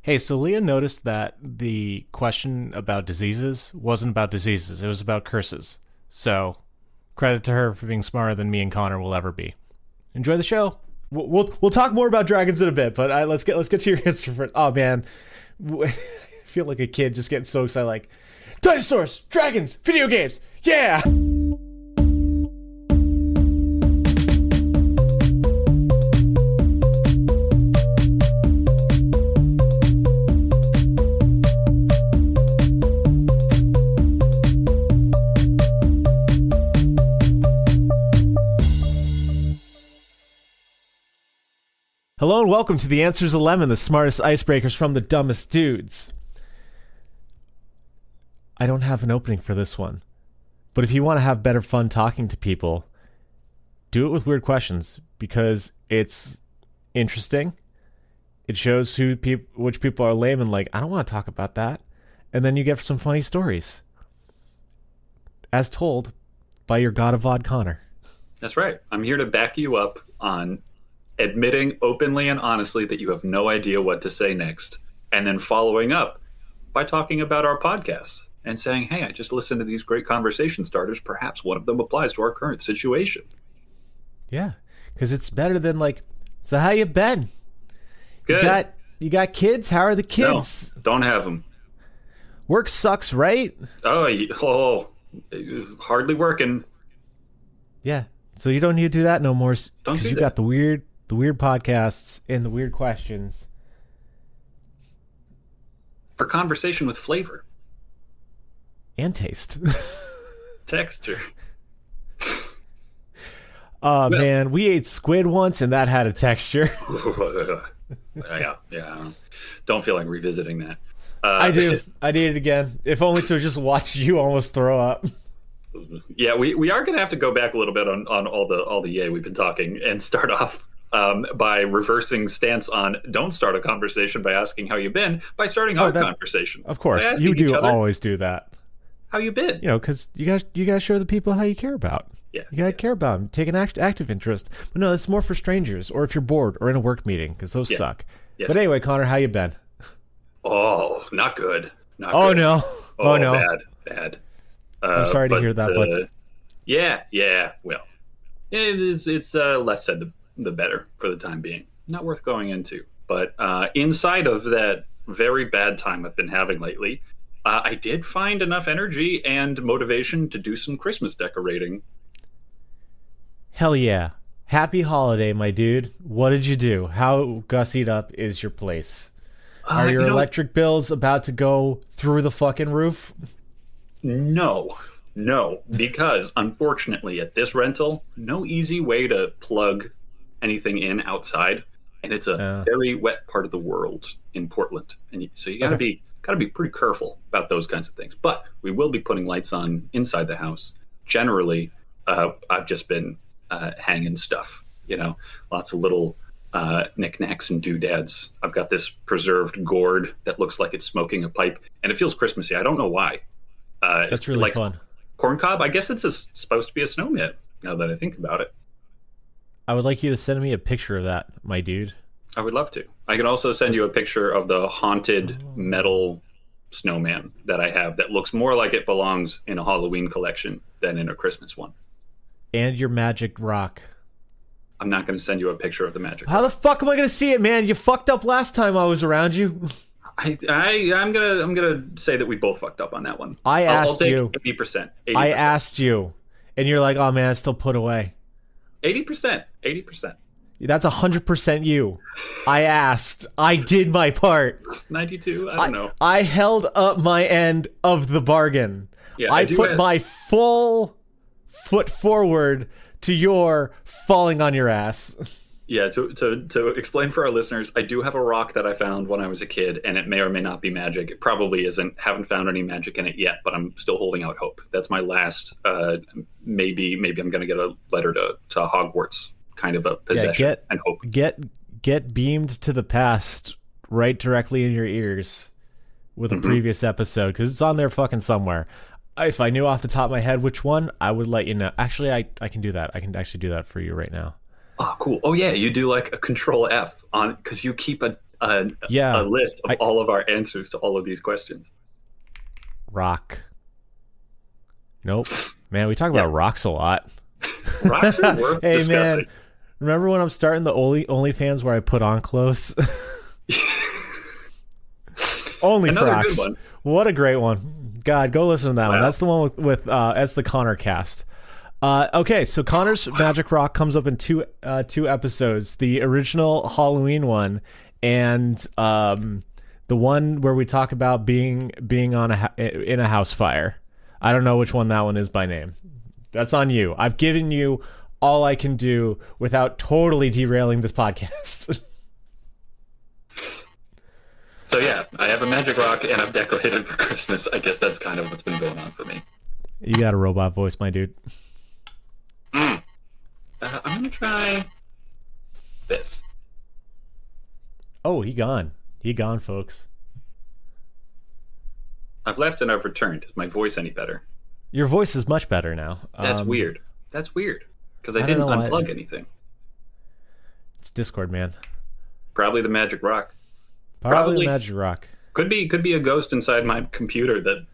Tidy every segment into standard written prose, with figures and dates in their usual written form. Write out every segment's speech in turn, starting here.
Hey, so Leah noticed that the question about diseases wasn't about diseases. It was about curses. So, credit to her for being smarter than me and Connor will ever be. Enjoy the show. We'll talk more about dragons in a bit, but let's get to your answer first. Oh man, I feel like a kid just getting so excited. Like dinosaurs, dragons, video games, yeah. Hello and welcome to The Answers 11, the smartest icebreakers from the dumbest dudes. I don't have an opening for this one, but if you want to have better fun talking to people, do it with weird questions because it's interesting. It shows which people are lame and like, I don't want to talk about that. And then you get some funny stories. As told by your god of VOD, Connor. That's right. I'm here to back you up on admitting openly and honestly that you have no idea what to say next, and then following up by talking about our podcast and saying, hey, I just listened to these great conversation starters. Perhaps one of them applies to our current situation. Yeah, because it's better than like, so how you been? Good. You got kids? How are the kids? No, don't have them. Work sucks, right? Oh, hardly working. Yeah, so you don't need to do that no more. Don't do that. You got the weird podcasts and the weird questions. For conversation with flavor. And taste. Texture. Man, we ate squid once and that had a texture. Yeah. Don't feel like revisiting that. I do. I need it again. If only to just watch you almost throw up. Yeah, we are going to have to go back a little bit on all the yay we've been talking and start off by reversing stance on don't start a conversation by asking how you been, by starting our conversation. Of course, you do always do that. How you been? You know, because you guys show the people how you care about. Yeah, you gotta care about them. Take an active interest. But no, it's more for strangers or if you're bored or in a work meeting because those suck. Yes. But anyway, Connor, how you been? Oh, not good. Not good. No. Oh no. Bad. I'm sorry to hear that, but yeah. Well, it's less said the better for the time being. Not worth going into. But inside of that very bad time I've been having lately, I did find enough energy and motivation to do some Christmas decorating. Hell yeah! Happy holiday, my dude. What did you do? How gussied up is your place? Are your electric bills about to go through the fucking roof? No, because unfortunately at this rental, no easy way to plug anything in outside, and it's a very wet part of the world in Portland, and so you gotta be pretty careful about those kinds of things. But we will be putting lights on inside the house. Generally, I've just been hanging stuff, lots of little knickknacks and doodads. I've got this preserved gourd that looks like it's smoking a pipe, and it feels Christmassy. I don't know why. That's really fun. Corncob, I guess it's supposed to be a snowman, now that I think about it. I would like you to send me a picture of that, my dude. I would love to. I can also send you a picture of the haunted metal snowman that I have that looks more like it belongs in a Halloween collection than in a Christmas one. And your magic rock. I'm not going to send you a picture of the magic rock. How the fuck am I going to see it, man? You fucked up last time I was around you. I'm gonna say that we both fucked up on that one. I'll take you 80%. I asked you, and you're like, "Oh man, it's still put away." 80%. That's 100% you. I asked. I did my part. 92. I don't know. I held up my end of the bargain. Yeah, I put my full foot forward to your falling on your ass. Yeah, to explain for our listeners, I do have a rock that I found when I was a kid, and it may or may not be magic. It probably isn't. Haven't found any magic in it yet, but I'm still holding out hope. That's my last, maybe I'm going to get a letter to Hogwarts kind of a possession and hope. Get beamed to the past right directly in your ears with a previous episode, because it's on there fucking somewhere. If I knew off the top of my head which one, I would let you know. Actually, I can do that. I can actually do that for you right now. Oh, cool. Oh, yeah, you do like a Control F on because you keep a a list of all of our answers to all of these questions. Rock. Nope. Man, we talk about rocks a lot. Rocks are worth discussing. Man, remember when I'm starting the OnlyFans where I put on clothes? Only for rocks. Good one. What a great one. God, go listen to that one. That's the one with that's the Connor cast. Okay, so Connor's Magic Rock comes up in two episodes. The original Halloween one and the one where we talk about being on in a house fire. I don't know which one that one is by name. That's on you. I've given you all I can do without totally derailing this podcast. So yeah, I have a Magic Rock and I've decorated for Christmas. I guess that's kind of what's been going on for me. You got a robot voice, my dude. I'm going to try this. Oh, he gone. He gone, folks. I've left and I've returned. Is my voice any better? Your voice is much better now. That's weird. That's weird. Because I didn't unplug anything. It's Discord, man. Probably the Magic Rock. Probably the Magic Rock. Could be a ghost inside my computer that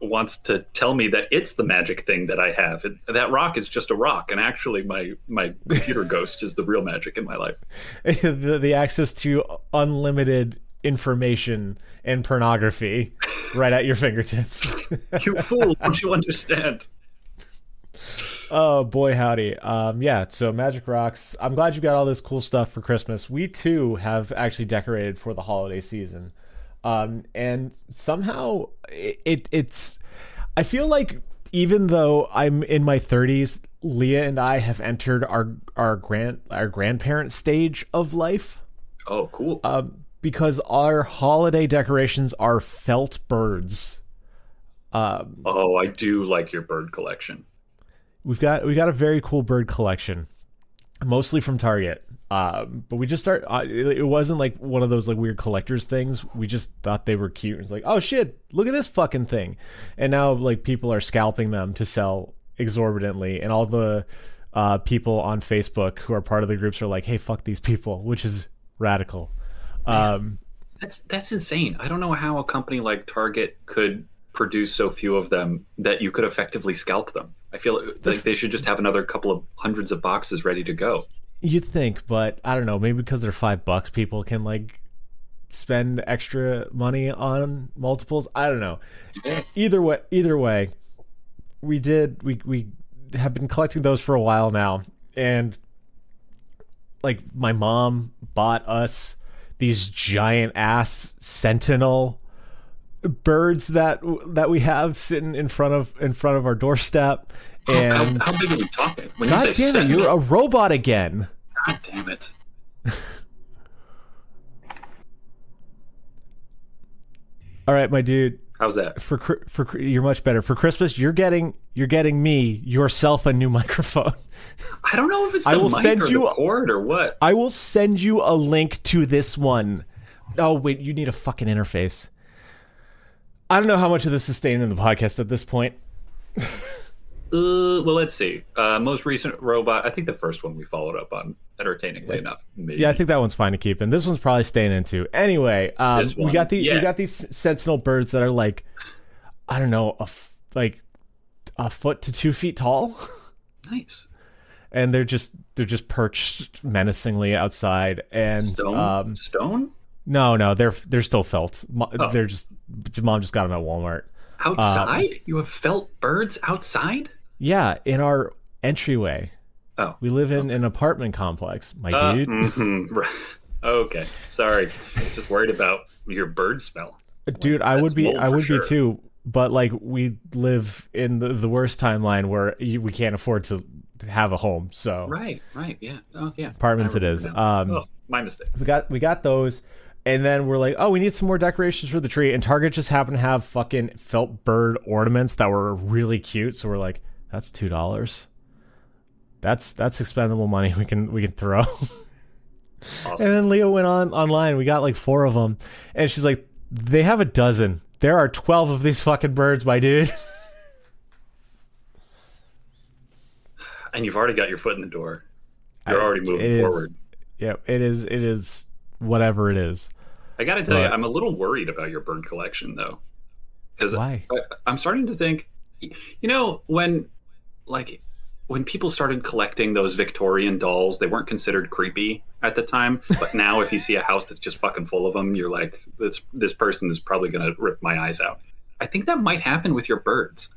wants to tell me that it's the magic thing that I have. That rock is just a rock, and actually my computer ghost is the real magic in my life. The access to unlimited information and pornography right at your fingertips. You fool, don't you understand? Oh boy, howdy. Yeah, so Magic Rocks. I'm glad you got all this cool stuff for Christmas. We too have actually decorated for the holiday season. And somehow it's I feel like even though I'm in my 30s, Leah and I have entered our grandparent stage of life. Oh, cool. Because our holiday decorations are felt birds. Oh, I do like your bird collection. We got a very cool bird collection, mostly from Target. But we just it wasn't like one of those like weird collectors things. We just thought they were cute. It's like, oh shit, look at this fucking thing. And now like people are scalping them to sell exorbitantly. And all the people on Facebook who are part of the groups are like, hey, fuck these people, which is radical. That's insane. I don't know how a company like Target could produce so few of them that you could effectively scalp them. I feel like they should just have another couple of hundreds of boxes ready to go. You'd think, but I don't know. Maybe because they're $5, people can like spend extra money on multiples. I don't know. Yes. Either way, we have been collecting those for a while now, and like my mom bought us these giant ass sentinel birds that we have sitting in front of our doorstep. And how big are we talking? When God damn it, you're a robot again. God damn it. All right, my dude. How's that? For you're much better. For Christmas, you're getting me yourself a new microphone. I don't know if it's the cord or what. I will send you a link to this one. Oh wait, you need a fucking interface. I don't know how much of this is staying in the podcast at this point. Well, let's see. Most recent robot. I think the first one we followed up on entertainingly enough. Maybe. Yeah, I think that one's fine to keep, and this one's probably staying in too. Anyway, we got these sentinel birds that are like, I don't know, a foot to 2 feet tall. Nice. And they're just perched menacingly outside. And stone? No, they're still felt. They're just mom just got them at Walmart. Outside? You have felt birds outside? Yeah, in our entryway. Oh. We live in an apartment complex, my dude. Mm-hmm. Right. Okay. Sorry. Just worried about your bird smell. Dude, I would be too, but like we live in the worst timeline where we can't afford to have a home. So Right, yeah. Oh, yeah. Apartments it is. My mistake. We got those. And then we're like, oh, we need some more decorations for the tree. And Target just happened to have fucking felt bird ornaments that were really cute. So we're like, that's $2. That's expendable money we can throw. Awesome. And then Leo went online. We got like 4 of them. And she's like, they have a dozen. There are 12 of these fucking birds, my dude. And you've already got your foot in the door. You're already moving forward. Yeah, it is whatever it is. I gotta tell you, I'm a little worried about your bird collection, though. Because I'm starting to think, when people started collecting those Victorian dolls, they weren't considered creepy at the time. But now if you see a house that's just fucking full of them, you're like, this person is probably going to rip my eyes out. I think that might happen with your birds.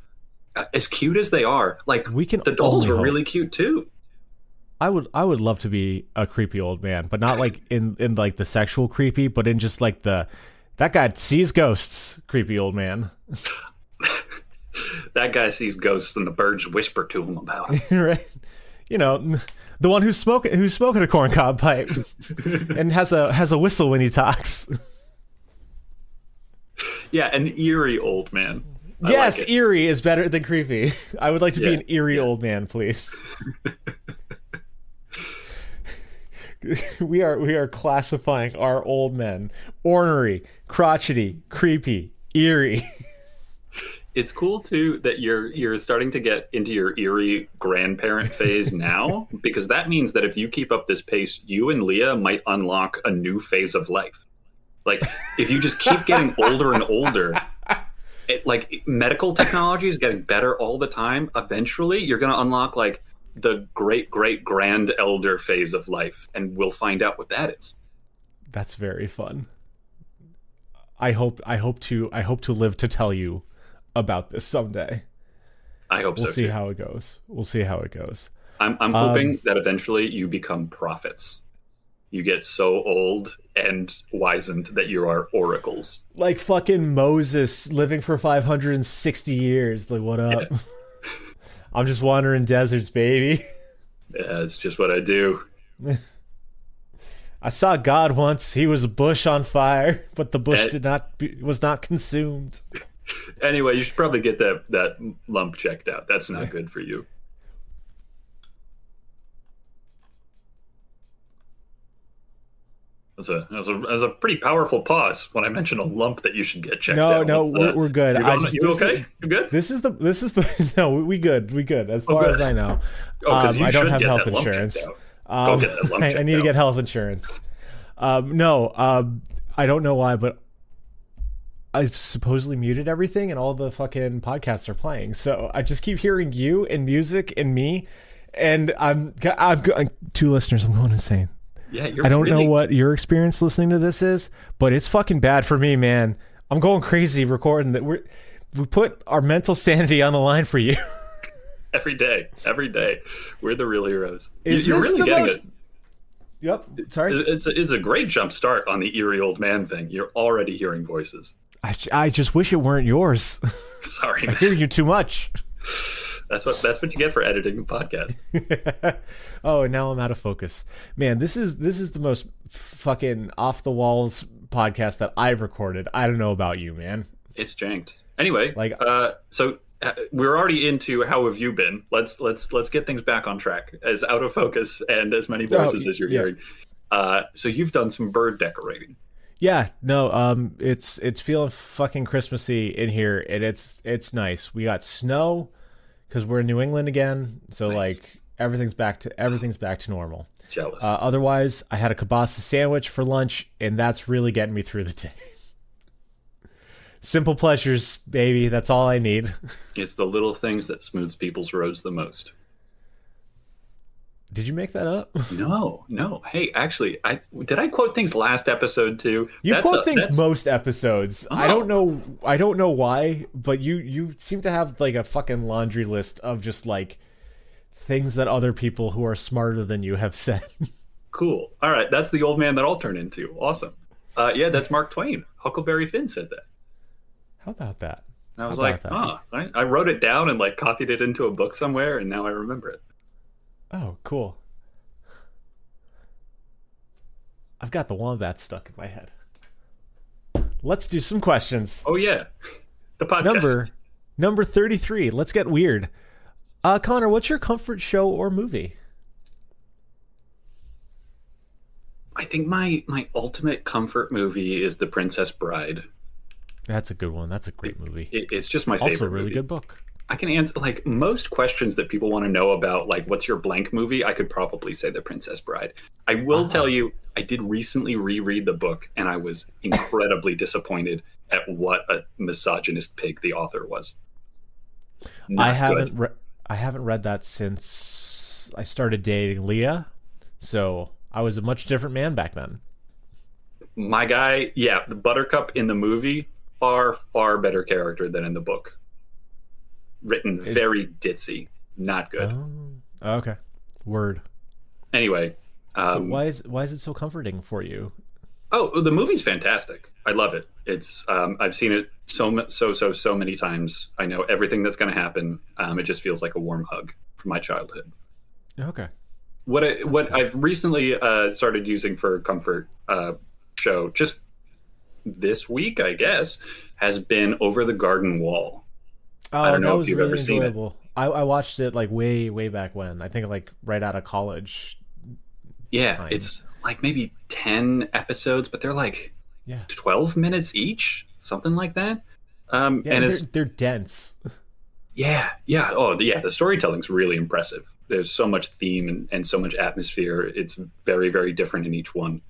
As cute as they are, the dolls were really cute too. I would love to be a creepy old man, but not like in like the sexual creepy, but in just like that guy sees ghosts creepy old man. That guy sees ghosts and the birds whisper to him about it. Right. The one who's smoking a corncob pipe and has a whistle when he talks. Yeah, an eerie old man. Yes, like eerie is better than creepy. I would like to be an eerie old man, please. We are classifying our old men: ornery, crotchety, creepy, eerie. It's cool too that you're starting to get into your eerie grandparent phase now, because that means that if you keep up this pace, you and Leah might unlock a new phase of life. Like if you just keep getting older and older, medical technology is getting better all the time. Eventually, you're going to unlock like the great grand elder phase of life, and we'll find out what that is. That's very fun. I hope to live to tell you about this someday. I hope we'll so see too. how it goes. We'll see how it goes. I'm hoping that eventually you become prophets. You get so old and wizened that you are oracles. Like fucking Moses living for 560 years. Like, what up? Yeah. I'm just wandering deserts, baby. Yeah, it's just what I do. I saw God once. He was a bush on fire, but the bush was not consumed. Anyway, you should probably get that lump checked out. That's not good for you. That's a pretty powerful pause when I mentioned a lump that you should get checked out. No, we're good. You okay? You good? This is the no, we good. As far as I know. I don't have health insurance. Go get that lump checked I need to get health insurance. I don't know why, but I've supposedly muted everything and all the fucking podcasts are playing. So I just keep hearing you and music and me, and I've got 2 listeners. I'm going insane. Yeah, I don't know what your experience listening to this is, but it's fucking bad for me, man. I'm going crazy recording that. We put our mental sanity on the line for you. Every day. We're the real heroes. You're really getting it. Yep. Sorry. It's a great jump start on the eerie old man thing. You're already hearing voices. I just wish it weren't yours. Sorry, I hear you too much. That's what you get for editing a podcast. Oh, and now I'm out of focus. Man, this is the most fucking off the walls podcast that I've recorded. I don't know about you, man. It's janked. Anyway, so we're already into how have you been? Let's get things back on track. As out of focus and as many voices as you're hearing. So you've done some bird decorating. Yeah, no, it's feeling fucking Christmassy in here, and it's nice. We got snow because we're in New England again, so nice. Like everything's back to normal. Jealous. Otherwise, I had a kielbasa sandwich for lunch, and that's really getting me through the day. Simple pleasures, baby. That's all I need. It's the little things that smooths people's roads the most. Did you make that up? No. Hey, actually, did I quote things last episode too? You quote things most episodes. Oh. I don't know why, but you seem to have like a fucking laundry list of just like things that other people who are smarter than you have said. Cool. All right, that's the old man that I'll turn into. Awesome. Yeah, that's Mark Twain. Huckleberry Finn said that. How about that? And I was like, I wrote it down and like copied it into a book somewhere, and now I remember it. Oh, cool. I've got the wombat stuck in my head. Let's do some questions. Oh, yeah. The podcast. Number 33. Let's get weird. Connor, what's your comfort show or movie? I think my ultimate comfort movie is The Princess Bride. That's a good one. That's a great movie. It's just my favorite Also a really movie. Good book. I can answer like most questions that people want to know about, like what's your blank movie. I could probably say The Princess Bride. I will tell you, I did recently reread the book, and I was incredibly disappointed at what a misogynist pig the author was. I haven't read that since I started dating Leah, so I was a much different man back then. My guy, yeah, the Buttercup in the movie, far, far better character than in the book. Written very ditzy. Not good. Oh, okay. Word. Anyway. So why is it so comforting for you? Oh, the movie's fantastic. I love it. It's I've seen it so many times. I know everything that's going to happen. It just feels like a warm hug from my childhood. Okay. What I've recently started using for comfort show, just this week, I guess, has been Over the Garden Wall. Oh, I don't know that if was you've really ever seen it. enjoyable. I watched it like way back when. I think like right out of college. Yeah, time. it's like maybe 10 episodes, but they're like 12 minutes each, something like that. And they're dense. Yeah. Oh, yeah. The storytelling's really impressive. There's so much theme and so much atmosphere. It's very, very different in each one.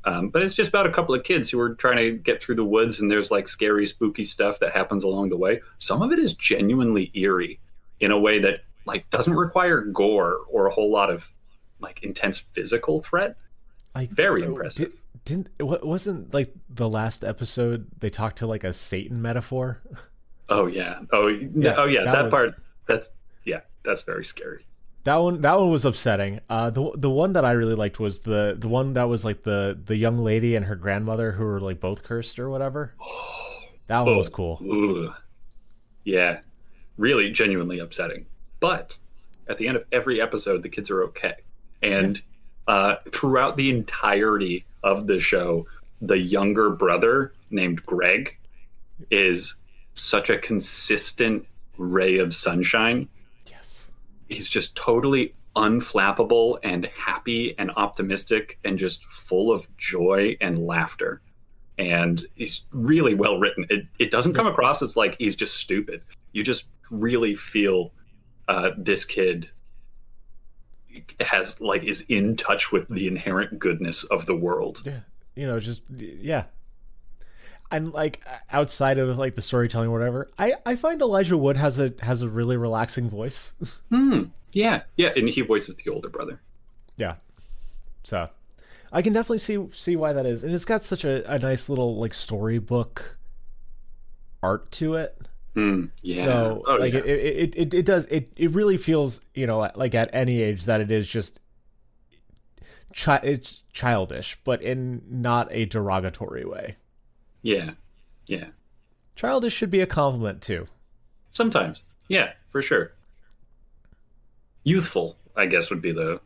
But it's just about a couple of kids who are trying to get through the woods, and there's like scary, spooky stuff that happens along the way. Some of it is genuinely eerie in a way that like doesn't require gore or a whole lot of like intense physical threat. Very impressive. Wasn't like the last episode they talked to like a Satan metaphor? Oh yeah. That part. That's very scary. That one was upsetting. The one that I really liked was the one that was like the young lady and her grandmother who were like both cursed or whatever. That one was cool. Ugh. Yeah, really genuinely upsetting. But at the end of every episode, the kids are okay. And throughout the entirety of the show, the younger brother named Greg is such a consistent ray of sunshine. Yes. He's just totally unflappable and happy and optimistic and just full of joy and laughter. And he's really well written. It doesn't come across as like he's just stupid. You just really feel this kid is in touch with the inherent goodness of the world. Yeah. And like outside of like the storytelling or whatever, I find Elijah Wood has a really relaxing voice. Yeah, and he voices the older brother. Yeah. So I can definitely see why that is. And it's got such a nice little like storybook art to it. Yeah. So it does it really feels, like at any age that it is just it's childish, but in not a derogatory way. Yeah. Childish should be a compliment too. Sometimes. Yeah, for sure. Youthful, I guess, would be the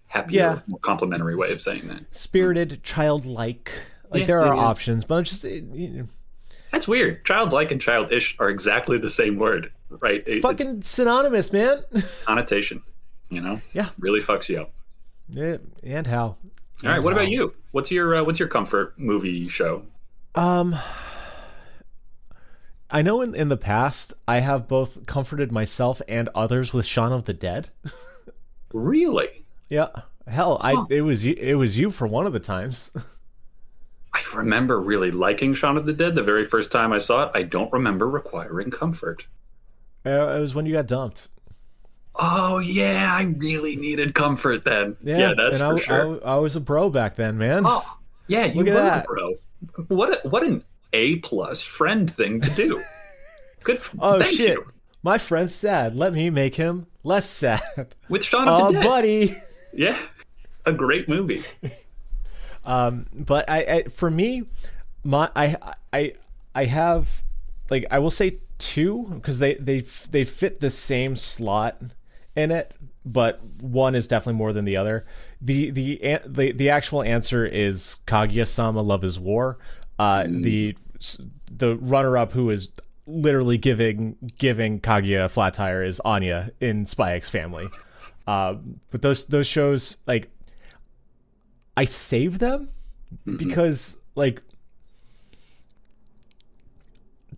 happier, more complimentary way of saying that. Spirited, childlike. There are options, but it's just that's weird. Childlike and childish are exactly the same word, right? It's fucking synonymous, man. Connotation, Yeah, really fucks you up. Yeah, and how. All right, what about you? What's your comfort movie show? I know in the past I have both comforted myself and others with Shaun of the Dead. Really? Yeah. Hell, it was you for one of the times. I remember really liking Shaun of the Dead the very first time I saw it. I don't remember requiring comfort. It was when you got dumped. Oh yeah, I really needed comfort then. Yeah, that's for sure. I was a bro back then, man. Oh yeah, you were a bro. What an A+ friend thing to do. Good. Oh thank shit, you. My friend's sad. Let me make him less sad. With Shaun of the Dead, buddy. Yeah, a great movie. But I for me, I have like I will say two because they fit the same slot in it, but one is definitely more than the other. The actual answer is Kaguya-sama: Love Is War. The runner-up who is literally giving Kaguya a flat tire is Anya in Spy X Family. But those shows, like, I save them because like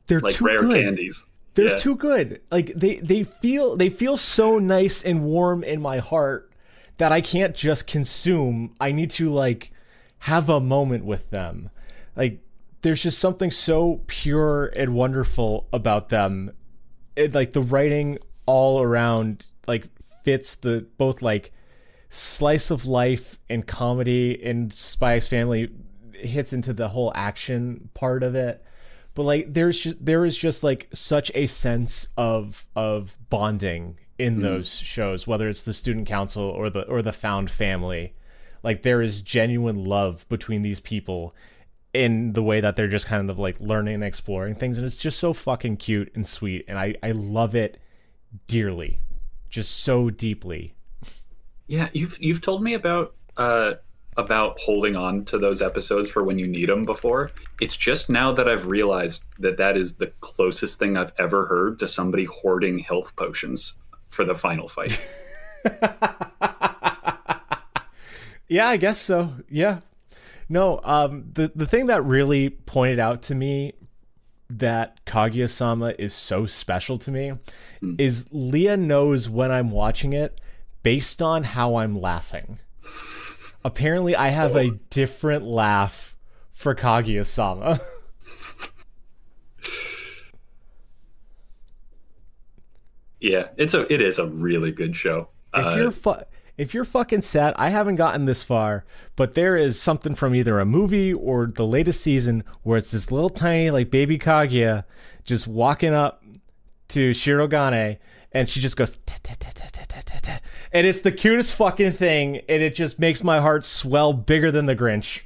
they're like too rare good. Candies. They're too good. Like they feel so nice and warm in my heart that I can't just consume. I need to like have a moment with them. Like there's just something so pure and wonderful about them. Like the writing all around like fits the both like slice of life and comedy, and Spy X Family hits into the whole action part of it. But like there is just like such a sense of bonding in those shows, whether it's the student council or the found family. Like there is genuine love between these people in the way that they're just kind of like learning and exploring things, and it's just so fucking cute and sweet, and I love it dearly, just so deeply. Yeah, you've told me about holding on to those episodes for when you need them before. It's just now that I've realized that is the closest thing I've ever heard to somebody hoarding health potions for the final fight. Yeah, I guess so. Yeah. No, the thing that really pointed out to me that Kaguya-sama is so special to me is Leah knows when I'm watching it based on how I'm laughing. Apparently, I have a different laugh for Kaguya-sama. Yeah, it is a really good show. If you're fucking sad, I haven't gotten this far, but there is something from either a movie or the latest season where it's this little tiny like baby Kaguya just walking up to Shirogane, and she just goes ta, ta, ta, ta, ta, ta, ta. And it's the cutest fucking thing, and it just makes my heart swell bigger than the Grinch.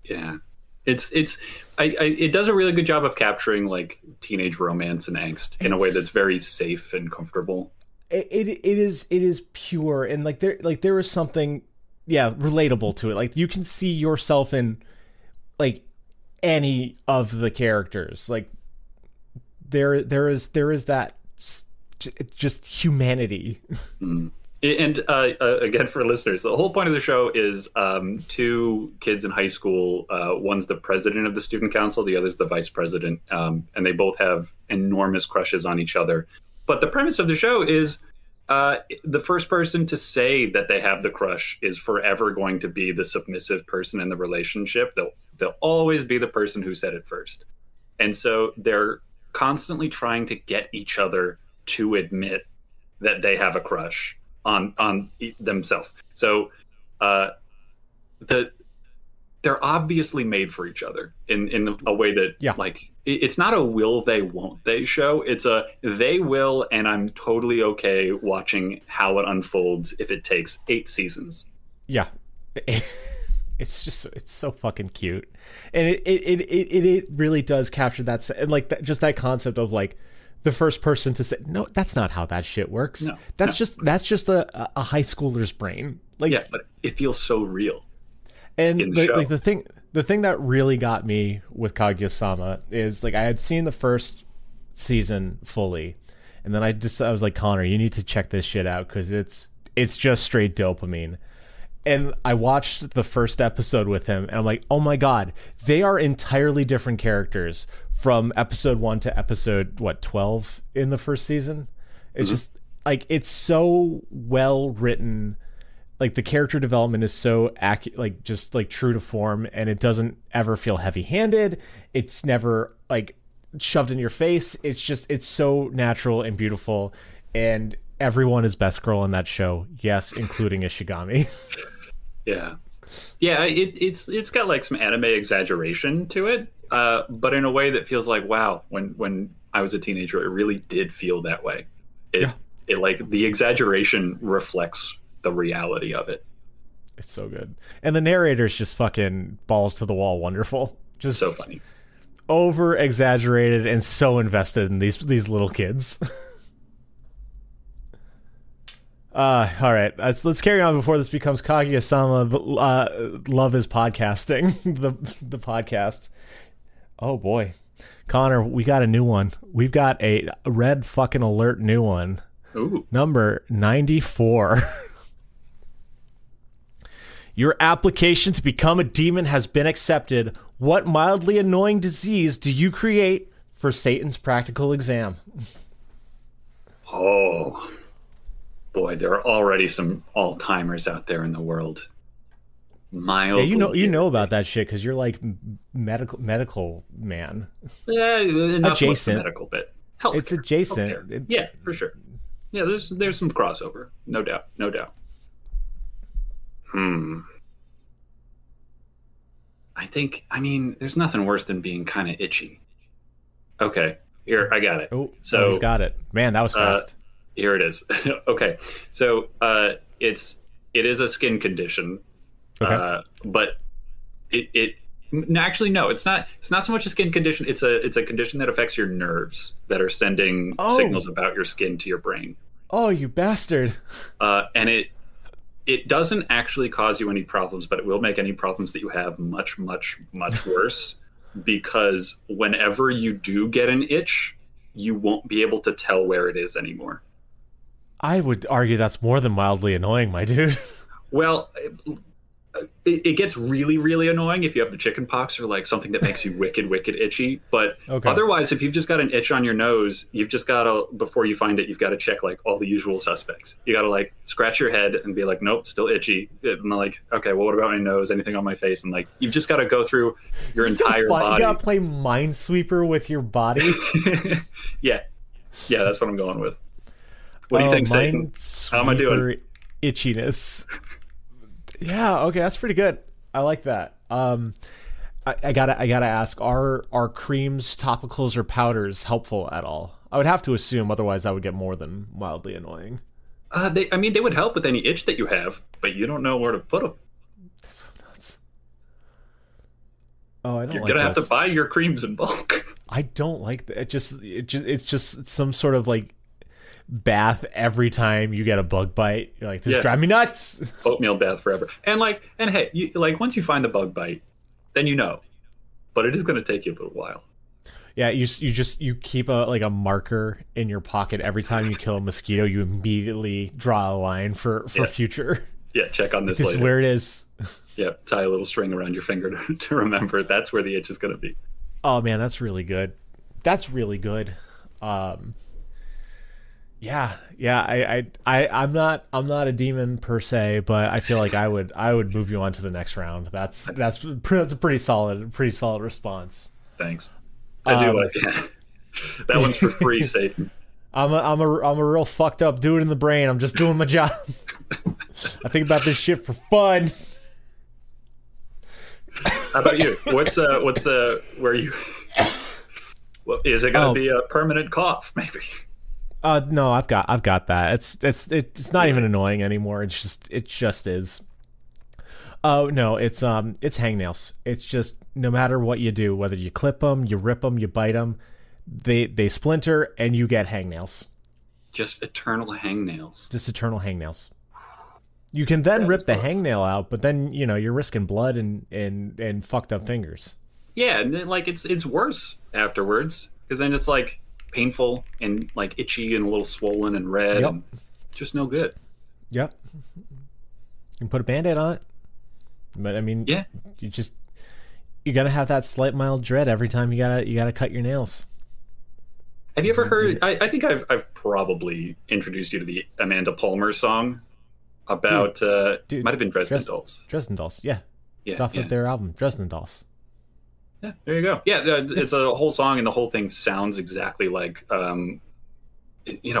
Yeah, it does a really good job of capturing like teenage romance and angst in a way that's very safe and comfortable. It is pure, and like there is something relatable to it. Like you can see yourself in like any of the characters. Like there is that just humanity. And again, for listeners, the whole point of the show is two kids in high school. One's the president of the student council, the other's the vice president, and they both have enormous crushes on each other. But the premise of the show is the first person to say that they have the crush is forever going to be the submissive person in the relationship. They'll always be the person who said it first. And so they're constantly trying to get each other to admit that they have a crush on themselves. So they're obviously made for each other in a way that like it's not a will they won't they show. It's a they will, and I'm totally okay watching how it unfolds if it takes 8 seasons. Yeah. It's so fucking cute, and it really does capture that, and like just that concept of like the first person to say no, that's not how that shit works. No, that's just a high schooler's brain. Like yeah, but it feels so real. And like the thing that really got me with Kaguya-sama is like I had seen the first season fully, and then I was like, Connor, you need to check this shit out because it's just straight dopamine. And I watched the first episode with him, and I'm like, oh my god, they are entirely different characters from episode 1 to episode 12 in the first season. It's just like it's so well written. Like the character development is so like just like true to form, and it doesn't ever feel heavy-handed. It's never like shoved in your face. It's so natural and beautiful, and everyone is best girl in that show. Yes, including Ishigami. Yeah. It's got like some anime exaggeration to it, but in a way that feels like wow. When I was a teenager, it really did feel that way. It like the exaggeration reflects the reality of it. It's so good, and the narrator's just fucking balls to the wall wonderful. Just so funny, over exaggerated, and so invested in these little kids. All right, let's carry on before this becomes Kaguya-sama. Love is podcasting. the podcast. Oh boy, Connor, we got a new one. We've got a red fucking alert new one. Ooh. Number 94. Your application to become a demon has been accepted. What mildly annoying disease do you create for Satan's practical exam? Oh, Boy, there are already some all-timers out there in the world. Yeah, you know about that shit because you're like medical man. Yeah, not adjacent. So much the medical bit. Healthcare. It's adjacent. Yeah, for sure. Yeah, there's some crossover, no doubt. I mean, there's nothing worse than being kind of itchy. Okay, here I got it. So he's got it. Man, that was fast. Here it is. Okay, so it is a skin condition. Okay. But actually no, it's not so much a skin condition. It's a condition that affects your nerves that are sending signals about your skin to your brain. Oh, you bastard. And it doesn't actually cause you any problems, but it will make any problems that you have much, much, much worse, because whenever you do get an itch, you won't be able to tell where it is anymore. I would argue that's more than mildly annoying, my dude. Well, it gets really, really annoying if you have the chicken pox or like something that makes you wicked, wicked itchy. But otherwise, if you've just got an itch on your nose, you've just got to, before you find it, you've got to check like all the usual suspects. You got to like scratch your head and be like, nope, still itchy. And like, okay, well, what about my nose? Anything on my face? And like, you've just got to go through your entire body. You got to play Minesweeper with your body. Yeah, that's what I'm going with. What do you think, Satan? How am I doing? Itchiness. Yeah, okay, that's pretty good. I like that. I gotta ask: are creams, topicals, or powders helpful at all? I would have to assume, otherwise, I would get more than mildly annoying. They would help with any itch that you have, but you don't know where to put them. That's so nuts. Oh, I don't. You're gonna have to buy your creams in bulk. I don't like that. It's just some sort of like bath every time you get a bug bite. You're like, this drives me nuts. Oatmeal bath forever. And hey, once you find the bug bite, then you know. But it is going to take you a little while. Yeah, you keep a marker in your pocket every time you kill a mosquito. You immediately draw a line for future. Yeah, check on this later. This is where it is. Yeah, tie a little string around your finger to remember that's where the itch is going to be. Oh man, that's really good. That's really good. Yeah. I'm not a demon per se, but I feel like I would move you on to the next round. That's a pretty solid response. Thanks. I do like that. That one's for free, Satan. I'm a real fucked up dude in the brain. I'm just doing my job. I think about this shit for fun. How about you? What's where you? Well, is it going to be a permanent cough? Maybe. No, I've got that. It's not even annoying anymore. It just is. Oh no, it's hangnails. It's just no matter what you do, whether you clip them, you rip them, you bite them, they splinter and you get hangnails. Just eternal hangnails. You can then rip the hangnail out, but then you're risking blood and fucked up fingers. Yeah, and then it's worse afterwards because then it's like painful and like itchy and a little swollen and red. Yep. And just no good. Yep. You can put a Band-Aid on it. But I mean, yeah, you're gonna have that slight mild dread every time you gotta cut your nails. Have you ever heard? I think I've probably introduced you to the Amanda Palmer song about dude, might have been Dresden Dolls. Dresden Dolls, yeah. It's off of their album, Dresden Dolls. Yeah, there you go. Yeah, it's a whole song, and the whole thing sounds exactly like,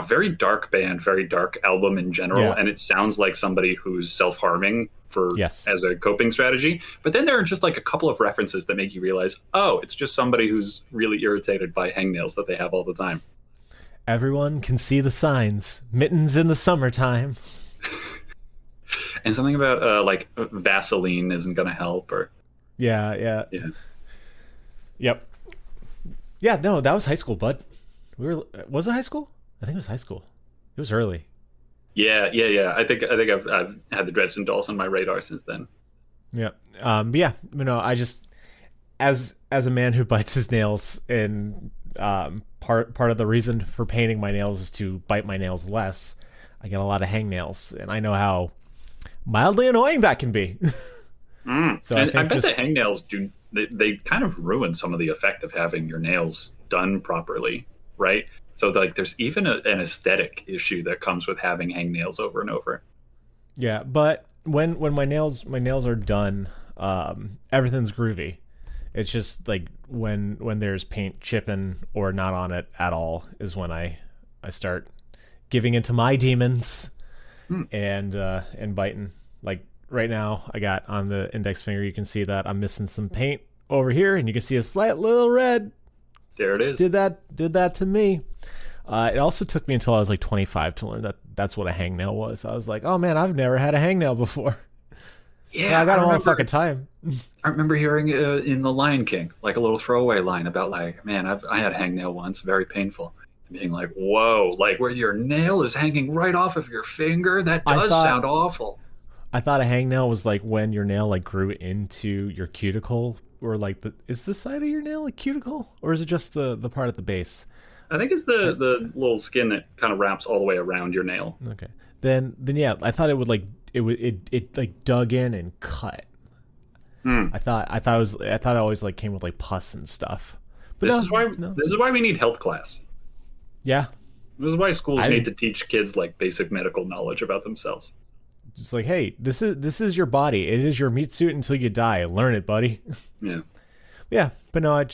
very dark band, very dark album in general, and it sounds like somebody who's self-harming as a coping strategy. But then there are just like a couple of references that make you realize, oh, it's just somebody who's really irritated by hangnails that they have all the time. Everyone can see the signs. Mittens in the summertime. And something about like Vaseline isn't going to help, or yeah. Yep. Yeah, no, that was high school, bud. Was it high school? I think it was high school. It was early. Yeah. I think I've had the Dresden Dolls on my radar since then. Yeah. But yeah, I just as a man who bites his nails, and part of the reason for painting my nails is to bite my nails less. I get a lot of hangnails, and I know how mildly annoying that can be. So I bet the hangnails they kind of ruin some of the effect of having your nails done properly, right? So like there's even an aesthetic issue that comes with having hangnails over and over. Yeah, but when my nails are done, everything's groovy. It's just like when there's paint chipping or not on it at all is when I start giving into my demons and biting. Like right now, I got on the index finger. You can see that I'm missing some paint over here, and you can see a slight little red. There it is. Did that to me. It also took me until I was like 25 to learn that that's what a hangnail was. I was like, oh man, I've never had a hangnail before. Yeah, I got all the fucking time. I remember hearing in The Lion King, like a little throwaway line about like, man, I had a hangnail once, very painful. Being like, whoa, like where your nail is hanging right off of your finger? That does sound awful. I thought a hangnail was like when your nail like grew into your cuticle, or like is the side of your nail a cuticle, or is it just the part at the base? I think it's the little skin that kind of wraps all the way around your nail. Okay. Then yeah, I thought it would like it like dug in and cut. I thought it always like came with like pus and stuff. But this is why we need health class. Yeah. This is why schools need to teach kids like basic medical knowledge about themselves. Just like, hey, this is your body. It is your meat suit until you die. Learn it, buddy. Yeah. Yeah, but no,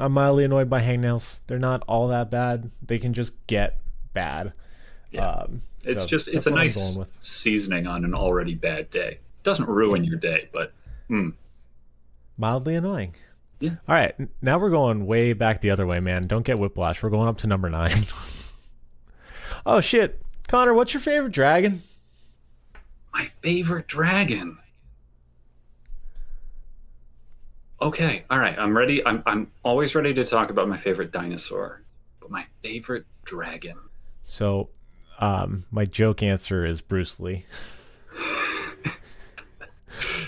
I'm mildly annoyed by hangnails. They're not all that bad. They can just get bad. Yeah. It's a nice seasoning on an already bad day. It doesn't ruin your day, but mildly annoying. Yeah. All right, now we're going way back the other way, man. Don't get whiplash. We're going up to number 9. Oh shit, Connor, what's your favorite dragon? My favorite dragon. Okay, all right. I'm ready. I'm always ready to talk about my favorite dinosaur, but my favorite dragon. So, my joke answer is Bruce Lee.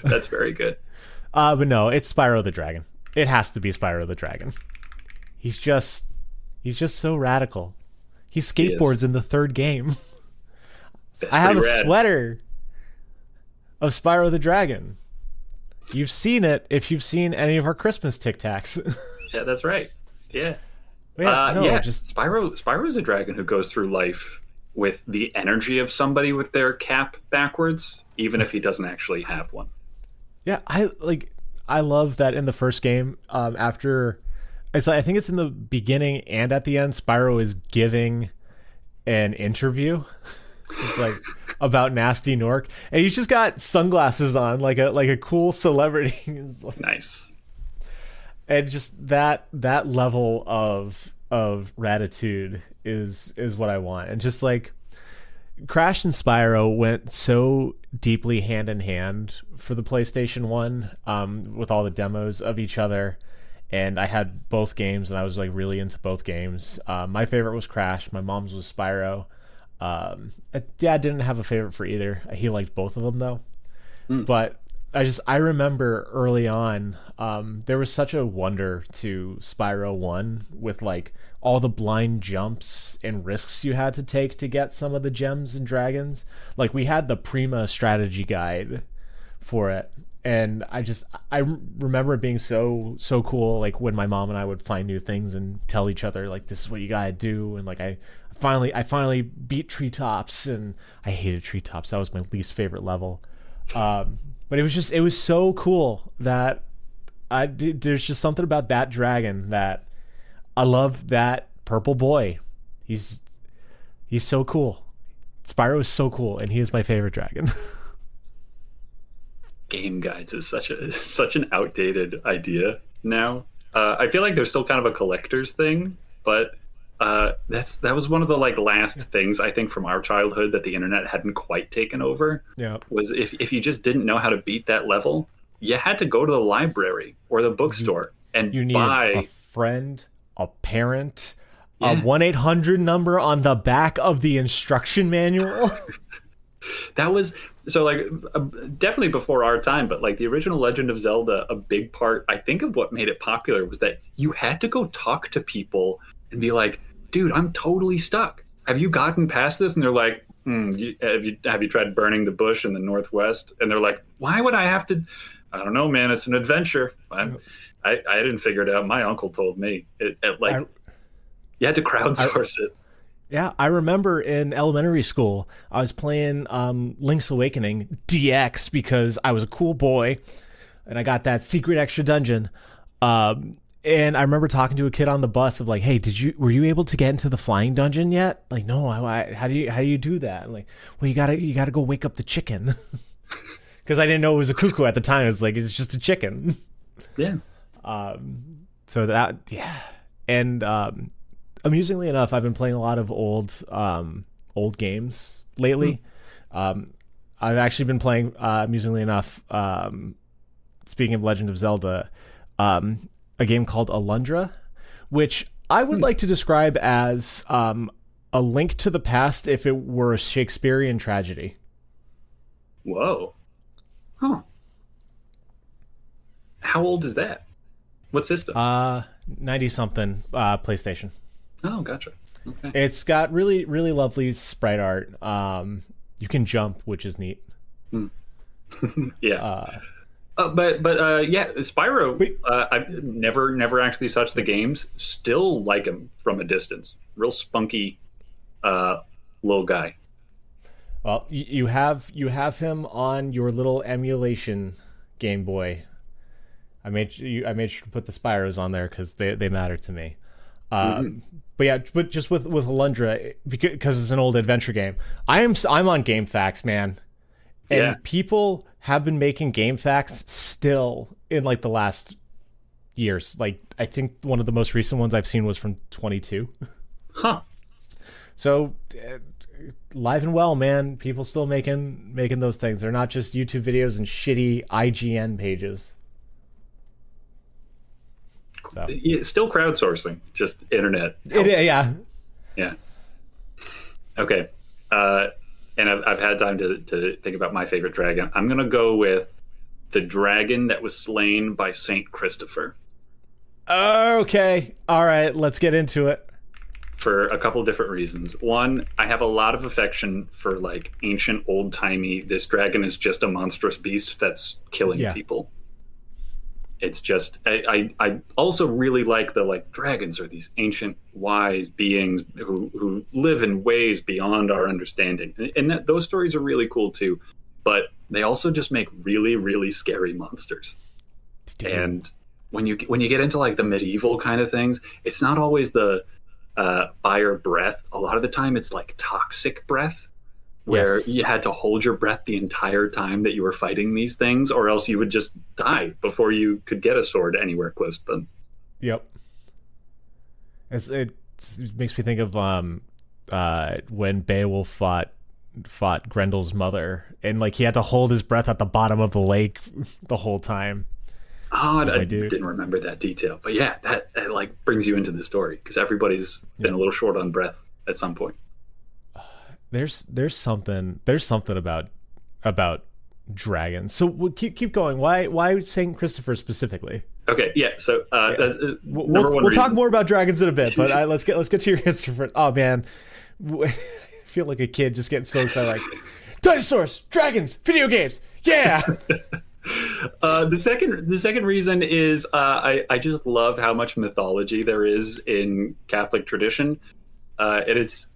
That's very good. But no, it's Spyro the Dragon. It has to be Spyro the Dragon. He's just so radical. He skateboards in the 3rd game. I have a sweater of Spyro the Dragon. You've seen it if you've seen any of our Christmas Tic Tacs. Yeah, that's right. Yeah. Just Spyro is a dragon who goes through life with the energy of somebody with their cap backwards, even if he doesn't actually have one. Yeah, I love that in the first game, after I think it's in the beginning and at the end, Spyro is giving an interview. It's like about Nasty Nork, and he's just got sunglasses on, like a cool celebrity. Like, nice. And just that level of gratitude is what I want. And just like Crash and Spyro went so deeply hand in hand for the PlayStation 1, with all the demos of each other. And I had both games, and I was like really into both games. My favorite was Crash. My mom's was Spyro. Dad didn't have a favorite for either. He liked both of them though. But I remember early on, there was such a wonder to Spyro 1 with like all the blind jumps and risks you had to take to get some of the gems and dragons. Like we had the Prima strategy guide for it. And I remember it being so cool, like when my mom and I would find new things and tell each other like, this is what you gotta do. And like I finally beat treetops, and I hated treetops. That was my least favorite level. But it was so cool that there's just something about that dragon that I love. That purple boy, he's so cool. Spyro is so cool, and he is my favorite dragon. Game guides is such an outdated idea now. I feel like there's still kind of a collector's thing, but that was one of the like last things I think from our childhood that the internet hadn't quite taken over. Yeah, was if you just didn't know how to beat that level, you had to go to the library or the bookstore and you buy a friend, a parent, a 1-800 number on the back of the instruction manual. That was so like definitely before our time, but like the original Legend of Zelda, a big part I think of what made it popular was that you had to go talk to people and be like, dude, I'm totally stuck. Have you gotten past this? And they're like, have you tried burning the bush in the Northwest? And they're like, why would I have to? I don't know, man. It's an adventure. I didn't figure it out. My uncle told me. You had to crowdsource it. Yeah, I remember in elementary school, I was playing Link's Awakening DX because I was a cool boy, and I got that secret extra dungeon. And I remember talking to a kid on the bus of like, "Hey, were you able to get into the flying dungeon yet?" Like, "No, how do you do that?" I'm like, "Well, you gotta go wake up the chicken," because I didn't know it was a cuckoo at the time. It was like, it's just a chicken. Yeah. So that, yeah, and amusingly enough, I've been playing a lot of old games lately. I've actually been playing, amusingly enough, speaking of Legend of Zelda, a game called Alundra, which I would like to describe as a link to the past if it were a Shakespearean tragedy. Whoa. Huh. How old is that? What system? 90-something PlayStation. Oh, gotcha. Okay. It's got really, really lovely sprite art. You can jump, which is neat. Yeah. But yeah, Spyro. I've never actually touched the games. Still like him from a distance. Real spunky, little guy. Well, you have him on your little emulation Game Boy. I made sure to put the Spyros on there because they matter to me. But yeah, but just with Alundra, because it's an old adventure game. I'm on GameFAQs, man, and people have been making GameFAQs still in like the last years. Like I think one of the most recent ones I've seen was from 22. Huh. So live and well, man. People still making those things. They're not just YouTube videos and shitty IGN pages. So. Still crowdsourcing, just internet. Yeah. Okay. And I've had time to think about my favorite dragon. I'm going to go with the dragon that was slain by Saint Christopher. Okay. All right. Let's get into it. For a couple different reasons. One, I have a lot of affection for like ancient, old-timey, this dragon is just a monstrous beast that's killing people. It's just, I also really like the like dragons are these ancient wise beings who live in ways beyond our understanding, and those stories are really cool too. But they also just make really, really scary monsters. Dude. And when you get into like the medieval kind of things, it's not always the fire breath. A lot of the time, it's like toxic breath. Where you had to hold your breath the entire time that you were fighting these things, or else you would just die before you could get a sword anywhere close to them. Yep. It makes me think of when Beowulf fought Grendel's mother, and like he had to hold his breath at the bottom of the lake the whole time. Oh, I didn't remember that detail, but yeah, that like brings you into the story because everybody's been a little short on breath at some point. There's something about dragons. So we'll keep going. Why Saint Christopher specifically? Okay, yeah. So we'll talk more about dragons in a bit, but let's get to your answer for. Oh man, I feel like a kid just getting so excited. Like dinosaurs, dragons, video games. Yeah. The second reason is I just love how much mythology there is in Catholic tradition, and it's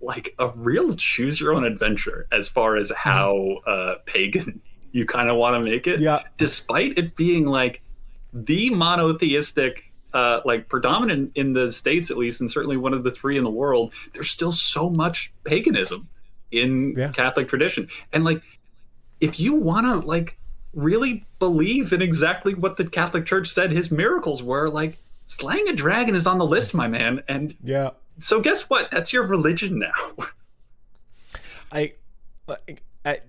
like a real choose your own adventure as far as how pagan you kind of want to make it. Yeah. Despite it being like the monotheistic, like predominant in the States, at least, and certainly one of the three in the world, there's still so much paganism in Catholic tradition. And like, if you want to like really believe in exactly what the Catholic Church said his miracles were, like slaying a dragon is on the list, my man. And so guess what? That's your religion now.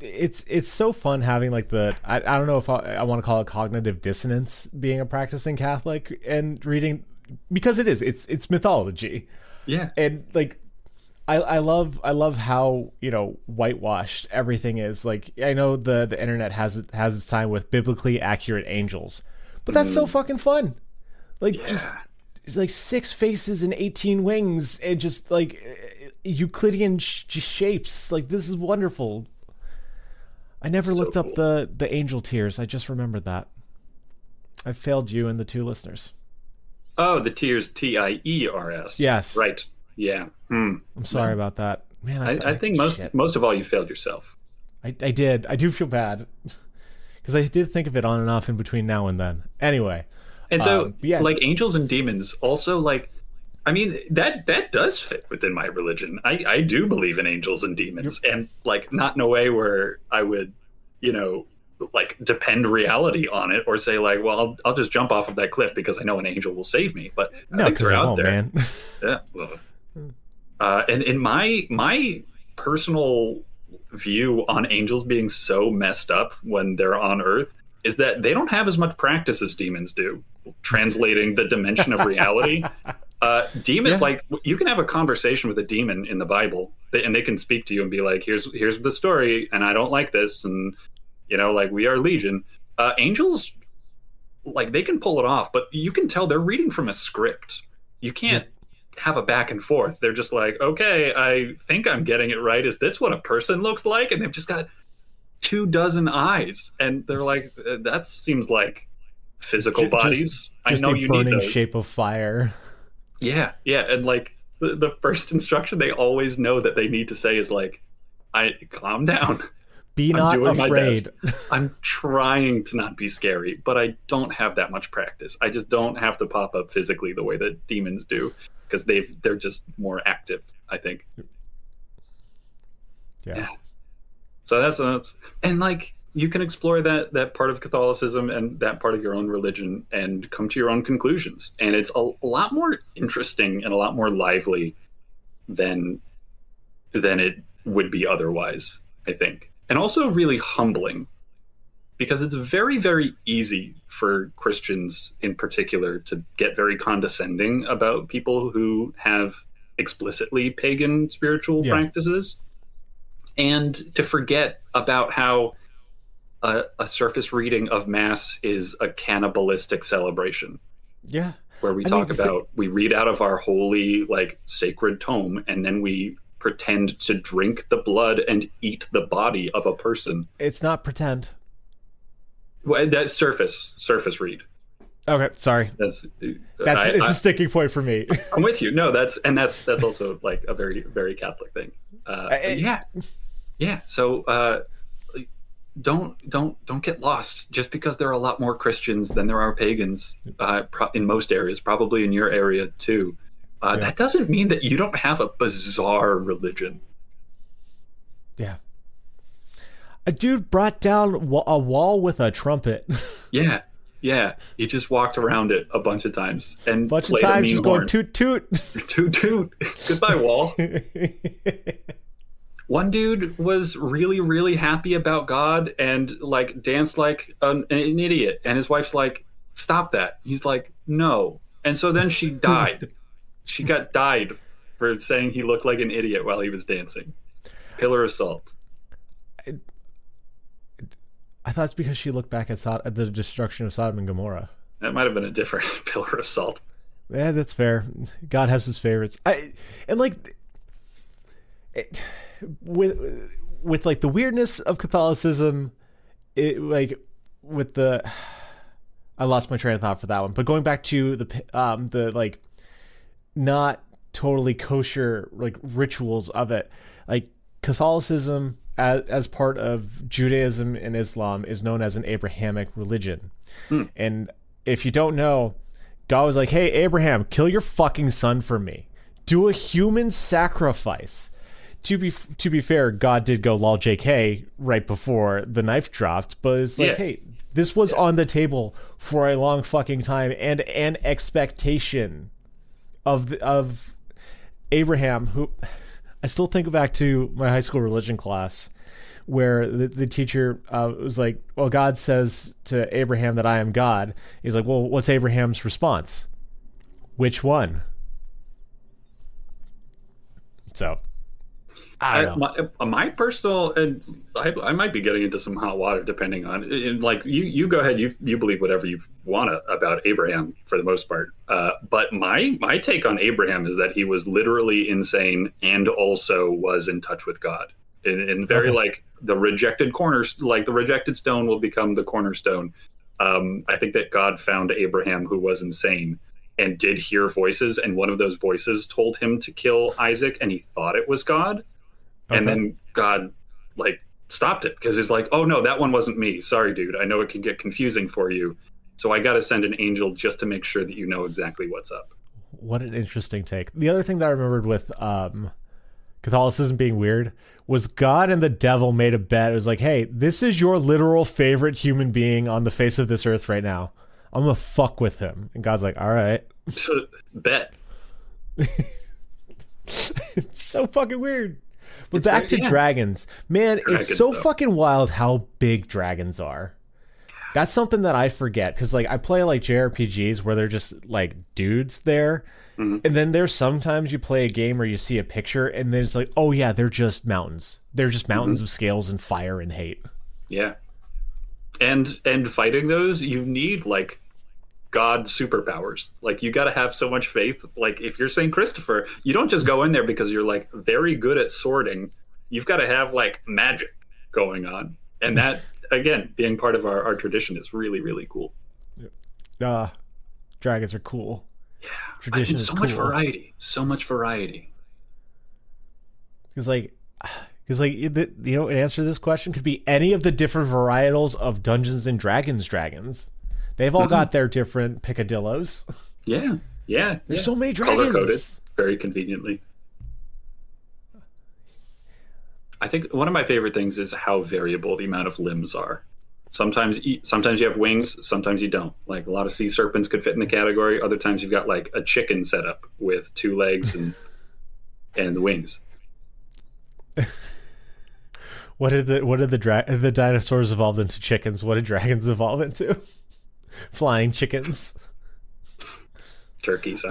It's so fun having like I don't know if I want to call it cognitive dissonance being a practicing Catholic and reading, because it's mythology. Yeah. And like I love how, you know, whitewashed everything is. Like I know the internet has its time with biblically accurate angels, but that's so fucking fun. Like just it's like 6 faces and 18 wings and just like Euclidean shapes. Like this is wonderful. I never looked up the angel tears. I just remembered that. I failed you and the 2 listeners. Oh, the tiers, TIERS. Yes. Right. Yeah. I'm sorry about that, man. I think most of all, you failed yourself. I did. I do feel bad because I did think of it on and off in between now and then. Anyway, and so like angels and demons also, like, I mean, that does fit within my religion. I do believe in angels and demons, and like not in a way where I would, like depend reality on it or say like, well, I'll just jump off of that cliff because I know an angel will save me. But I think they're out there, man. Yeah. Well, and in my personal view on angels being so messed up when they're on Earth is that they don't have as much practice as demons do translating the dimension of reality. Demon, like, you can have a conversation with a demon in the Bible, and they can speak to you and be like, here's the story, and I don't like this, and like, we are legion. Angels, like, they can pull it off, but you can tell they're reading from a script. You can't have a back and forth. They're just like, okay, I think I'm getting it right. Is this what a person looks like? And they've just got 24 eyes, and they're like, that seems like physical bodies. Just I know a you burning need those. shape of fire. Yeah, and like the first instruction they always know that they need to say is like, calm down. Be not afraid. I'm trying to not be scary, but I don't have that much practice. I just don't have to pop up physically the way that demons do, because they're just more active, I think. Yeah. So that's and like, you can explore that part of Catholicism and that part of your own religion and come to your own conclusions. And it's a lot more interesting and a lot more lively than it would be otherwise, I think. And also really humbling, because it's very, very easy for Christians in particular to get very condescending about people who have explicitly pagan spiritual practices, and to forget about how a surface reading of Mass is a cannibalistic celebration. Yeah. Where we we read out of our holy, like, sacred tome, and then we pretend to drink the blood and eat the body of a person. It's not pretend. Well, that's surface read. Okay, sorry. It's a sticking point for me. I'm with you. No, that's also like a very, very Catholic thing. Yeah. So don't get lost just because there are a lot more Christians than there are pagans in most areas, probably in your area too. That doesn't mean that you don't have a bizarre religion. Yeah. A dude brought down a wall with a trumpet. Yeah. He just walked around it a bunch of times and bunch of times just going toot toot. Toot toot. Goodbye, wall. One dude was really, really happy about God and like danced like an idiot, and his wife's like, "Stop that." He's like, "No." And so then she died. She got died for saying he looked like an idiot while he was dancing. Pillar of salt. I thought it's because she looked back at the destruction of Sodom and Gomorrah. That might have been a different pillar of salt. Yeah, that's fair. God has his favorites. With like the weirdness of Catholicism, I lost my train of thought for that one. But going back to the like not totally kosher like rituals of it, like Catholicism as part of Judaism and Islam is known as an Abrahamic religion. And if you don't know, God was like, "Hey, Abraham, kill your fucking son for me. Do a human sacrifice." To be fair, God did go lol JK right before the knife dropped, but it's like, hey, this was on the table for a long fucking time, and an expectation of Abraham, who I still think back to my high school religion class where the teacher was like, well, God says to Abraham that I am God. He's like, well, what's Abraham's response? Which one? So I don't know. My personal, and I might be getting into some hot water depending on, like, you go ahead, you believe whatever you want about Abraham for the most part. But my take on Abraham is that he was literally insane and also was in touch with God. And very like the rejected like the rejected stone will become the cornerstone. I think that God found Abraham, who was insane, and did hear voices, and one of those voices told him to kill Isaac, and he thought it was God. And then God like stopped it because he's like, oh no, that one wasn't me. Sorry, dude. I know it can get confusing for you. So I got to send an angel just to make sure that you know exactly what's up. What an interesting take. The other thing that I remembered with Catholicism being weird was God and the devil made a bet. It was like, hey, this is your literal favorite human being on the face of this earth right now. I'm going to fuck with him. And God's like, all right. Bet. It's so fucking weird. But back to dragons. Man, it's so fucking wild how big dragons are. That's something that I forget because like I play like JRPGs where they're just like dudes there. And then there's sometimes you play a game where you see a picture and there's like, oh yeah, they're just mountains. They're just mountains of scales and fire and hate. Yeah. And fighting those, you need like God superpowers. Like you got to have so much faith. Like if you're St. Christopher, you don't just go in there because you're like very good at sorting. You've got to have like magic going on. And that, again, being part of our tradition is really, really cool. Dragons are cool. Yeah. Tradition is so cool. much variety. So much variety. Because in answer to this question could be any of the different varietals of Dungeons and Dragons. They've all got their different picadillos. Yeah. There's so many dragons. Color-coded, very conveniently. I think one of my favorite things is how variable the amount of limbs are. Sometimes you have wings, sometimes you don't. Like a lot of sea serpents could fit in the category. Other times you've got like a chicken setup with 2 legs and the wings. What did the dinosaurs evolved into chickens? What did dragons evolve into? Flying chickens. Turkeys.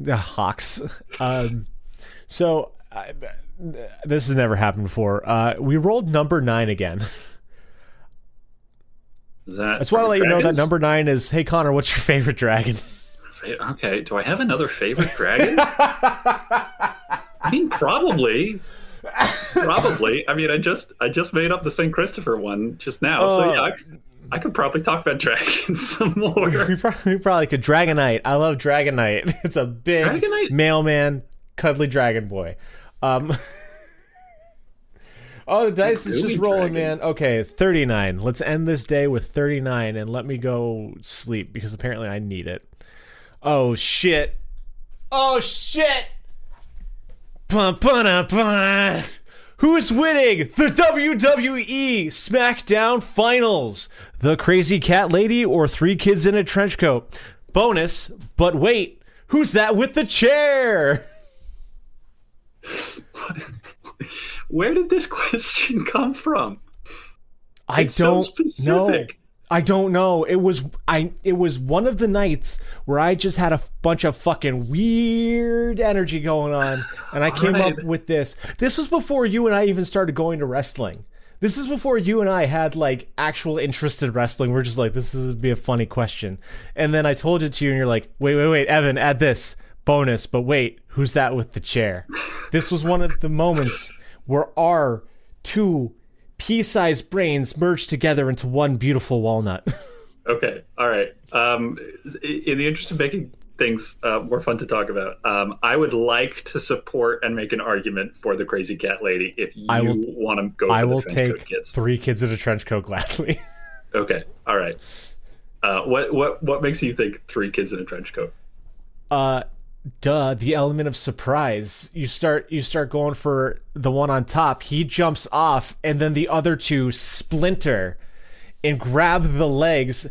Hawks. So this has never happened before. We rolled number 9 again. I just want to let you know that number 9 is, hey Connor, what's your favorite dragon? Okay, do I have another favorite dragon? I mean, probably. I mean, I just made up the St. Christopher one just now, so yeah, I could probably talk about dragons some more. We probably could. Dragonite. I love Dragonite. It's a big mailman, cuddly dragon boy. Oh, the dice is just rolling, man. Okay, 39. Let's end this day with 39 and let me go sleep because apparently I need it. Oh, shit. Who's winning the WWE Smackdown Finals? The Crazy Cat Lady or Three Kids in a Trenchcoat? Bonus, but wait, who's that with the chair? Where did this question come from? I don't know. I don't know. It was one of the nights where I just had a bunch of fucking weird energy going on, and I came up with this. This was before you and I even started going to wrestling. This is before you and I had like actual interest in wrestling. We're just like, this would be a funny question, and then I told it to you, and you're like, wait, Evan, add this bonus. But wait, who's that with the chair? This was one of the moments where our two pea-sized brains merged together into one beautiful walnut. Okay, all right. In the interest of making things more fun to talk about, I would like to support and make an argument for the Crazy Cat Lady if you want to go for the Trenchcoat Kids. Three Kids in a Trenchcoat gladly. Okay, all right. What makes you think Three Kids in a Trenchcoat? The element of surprise. You start going for the one on top, he jumps off, and then the other two splinter and grab the legs,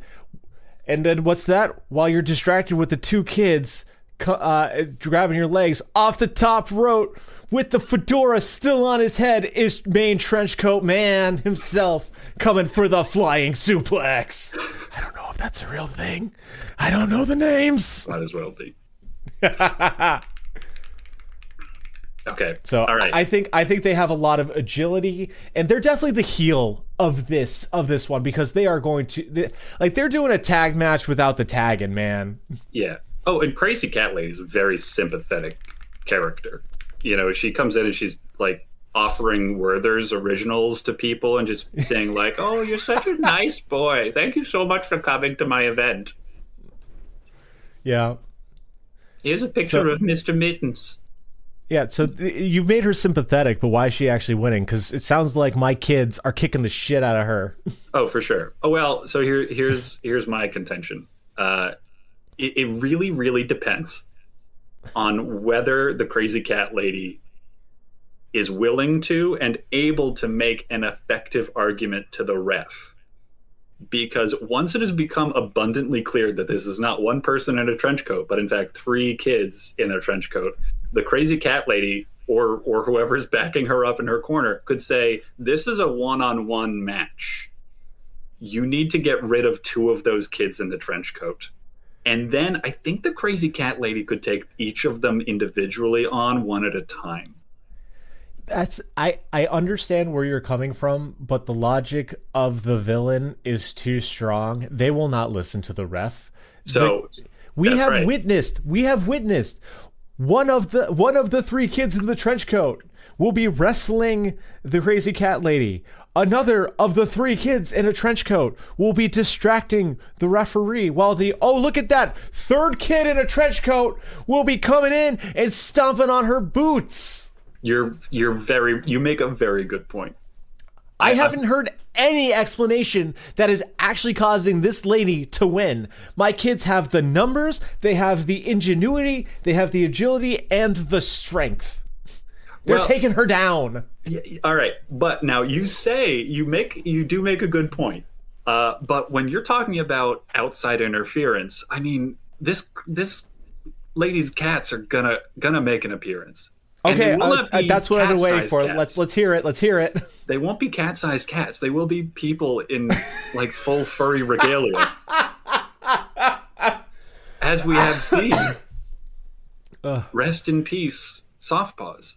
and then what's that? While you're distracted with the two kids grabbing your legs off the top rope with the fedora still on his head is main Trenchcoat man himself coming for the flying suplex. I don't know if that's a real thing. I don't know the names. Might as well be. Okay. So all right. I think they have a lot of agility, and they're definitely the heel of this one because they are going to they're doing a tag match without the tagging, man. Yeah. Oh, and Crazy Cat Lady is a very sympathetic character. You know, she comes in and she's like offering Werther's originals to people and just saying like, "Oh, you're such a nice boy. Thank you so much for coming to my event." Yeah. Here's a picture of Mr. Mittens. Yeah, so you've made her sympathetic, but why is she actually winning? Because it sounds like my kids are kicking the shit out of her. Oh, for sure. Oh, well, so here's my contention. It really, really depends on whether the crazy cat lady is willing to and able to make an effective argument to the ref. Because once it has become abundantly clear that this is not one person in a trench coat, but in fact 3 kids in a trench coat, the crazy cat lady or whoever's backing her up in her corner could say, this is a one-on-one match. You need to get rid of 2 of those kids in the trench coat. And then I think the crazy cat lady could take each of them individually on one at a time. I understand where you're coming from, but the logic of the villain is too strong. They will not listen to the ref. So we have witnessed one of the 3 kids in the trench coat will be wrestling the crazy cat lady. Another of the 3 kids in a trench coat will be distracting the referee while look at that 3rd kid in a trench coat will be coming in and stomping on her boots. You make a very good point. I haven't heard any explanation that is actually causing this lady to win. My kids have the numbers, they have the ingenuity, they have the agility, and the strength. They're taking her down. Yeah, all right, but now you do make a good point. But when you're talking about outside interference, I mean, this lady's cats are gonna make an appearance. Okay, that's what I've been waiting for. Cats. Let's hear it. Let's hear it. They won't be cat-sized cats. They will be people in like full furry regalia, as we have seen. Rest in peace, Soft Paws.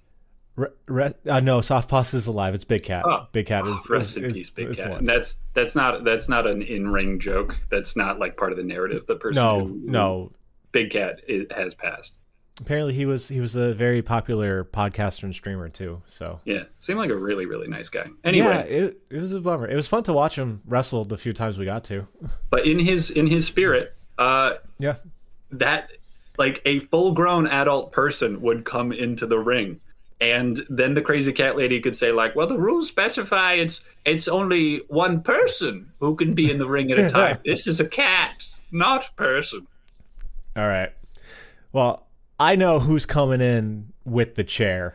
No, Soft Paws is alive. It's Big Cat. Big Cat is rest in peace, Big Cat. And that's not an in-ring joke. That's not like part of the narrative. The person who Big Cat has passed. Apparently he was a very popular podcaster and streamer too. So yeah, seemed like a really, really nice guy. Anyway, it was a bummer. It was fun to watch him wrestle the few times we got to. But in his spirit, that like a full-grown adult person would come into the ring, and then the crazy cat lady could say like, "Well, the rules specify it's only one person who can be in the ring at a time. This is a cat, not person." All right. Well, I know who's coming in with the chair.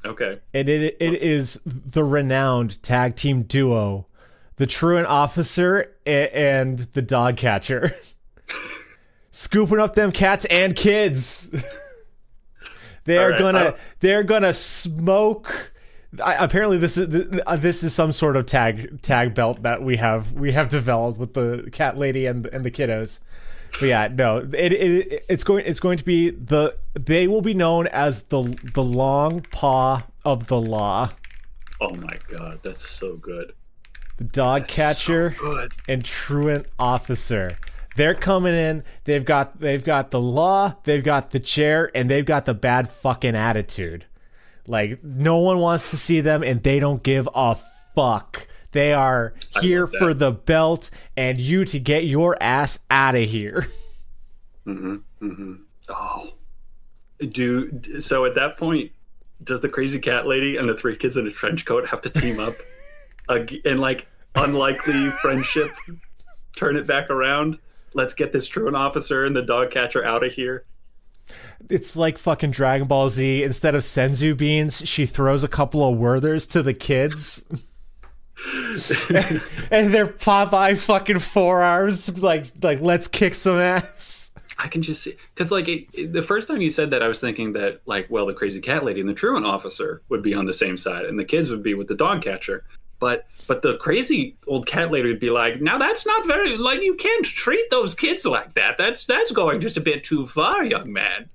Okay. And it is the renowned tag team duo, the Truant Officer and the Dog Catcher. Scooping up them cats and kids. They're gonna smoke. Apparently this is some sort of tag belt that we have developed with the cat lady and the kiddos. But yeah, no, it's going to be they will be known as the long paw of the law. Oh my god, that's so good. The Dog Catcher and Truant Officer. They're coming in. They've got the law, they've got the chair, and they've got the bad fucking attitude. Like no one wants to see them, and they don't give a fuck. They are here for the belt and you to get your ass out of here. Mm-hmm. Mm-hmm. Oh. So at that point, does the crazy cat lady and the 3 kids in a trench coat have to team up and like unlikely friendship, turn it back around? Let's get this truant officer and the dog catcher out of here. It's like fucking Dragon Ball Z. Instead of senzu beans, she throws a couple of Werthers to the kids. and they're Popeye fucking forearms, like let's kick some ass. I can just see, because like the first time you said that, I was thinking that like, well, the crazy cat lady and the truant officer would be on the same side, and the kids would be with the dog catcher. But the crazy old cat lady would be like, now that's not very, like, you can't treat those kids like that. That's going just a bit too far, young man.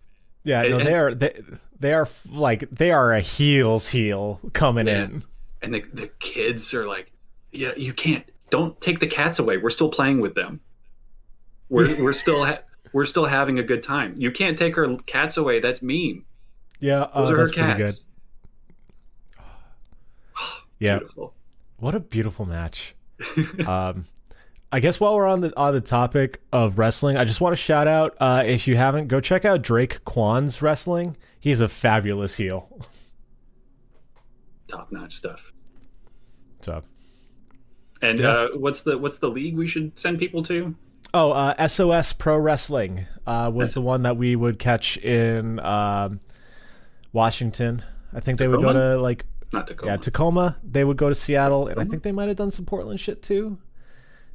Yeah, no, they are a heel coming in. And the kids are like, yeah, you can't. Don't take the cats away. We're still playing with them. We're still having a good time. You can't take her cats away. That's mean. Yeah, those are that's her cats. Pretty good. Yeah. Beautiful. What a beautiful match. I guess while we're on the topic of wrestling, I just want to shout out, if you haven't, go check out Drake Kwan's wrestling. He's a fabulous heel. Top-notch stuff. So, and what's the league we should send people to? Oh, SOS Pro Wrestling was the one that we would catch in Washington. I think they would go to not Tacoma. Yeah, Tacoma. They would go to Seattle, and I think they might have done some Portland shit too.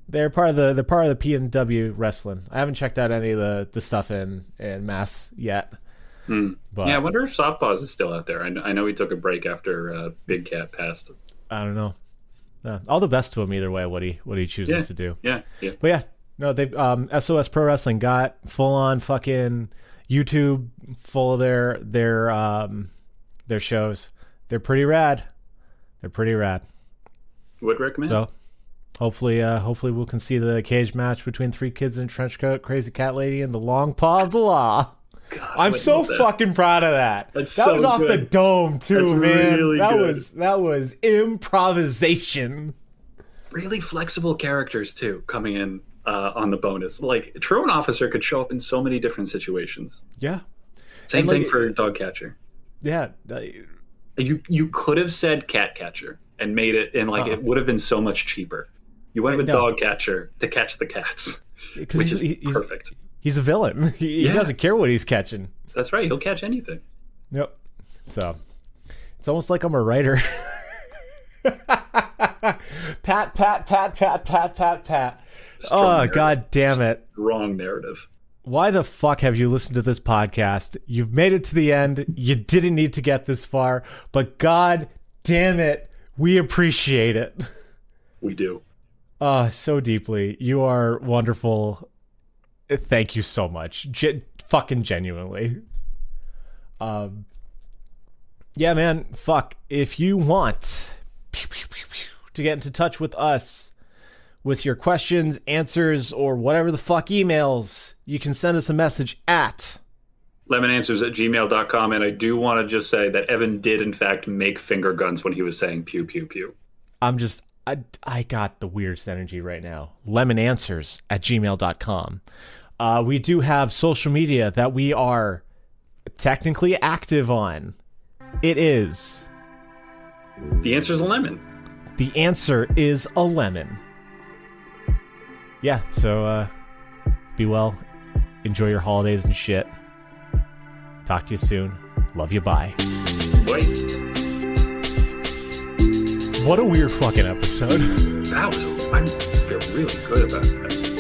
They're part of the PNW wrestling. I haven't checked out any of the stuff in Mass yet. But, yeah, I wonder if Softpaws is still out there. I know he took a break after Big Cat passed. I don't know. All the best to him either way. What he chooses to do. Yeah. But yeah, no, they SOS Pro Wrestling got full on fucking YouTube full of their shows. They're pretty rad. Would recommend. So hopefully we can see the cage match between Three Kidz and Trenchcoat, Crazy Cat Lady, and the Long Paw of the Law. God, I'm so fucking proud of that. That was off the dome too, man. Really that was improvisation. Really flexible characters too coming in on the bonus. Like Truant Officer could show up in so many different situations. Yeah. Same thing for Dog Catcher. Yeah. You could have said Cat Catcher and made it, and it would have been so much cheaper. You went with Dog Catcher to catch the cats, which is perfect. He's a villain. He doesn't care what he's catching. That's right. He'll catch anything. Yep. So it's almost like I'm a writer. Pat. Oh, God damn it. Wrong narrative. Why the fuck have you listened to this podcast? You've made it to the end. You didn't need to get this far, but God damn it, we appreciate it. We do. So deeply. You are wonderful. Thank you so much. Fucking genuinely. Yeah, man. Fuck. If you want to get into touch with us with your questions, answers, or whatever the fuck emails, you can send us a message at lemonanswers@gmail.com. And I do want to just say that Evan did, in fact, make finger guns when he was saying pew, pew, pew. I got the weirdest energy right now. lemonanswers@gmail.com. We do have social media that we are technically active on. It is... The answer is a lemon. The answer is a lemon. Yeah, so be well. Enjoy your holidays and shit. Talk to you soon. Love you, bye. Wait. What a weird fucking episode. I feel really good about that.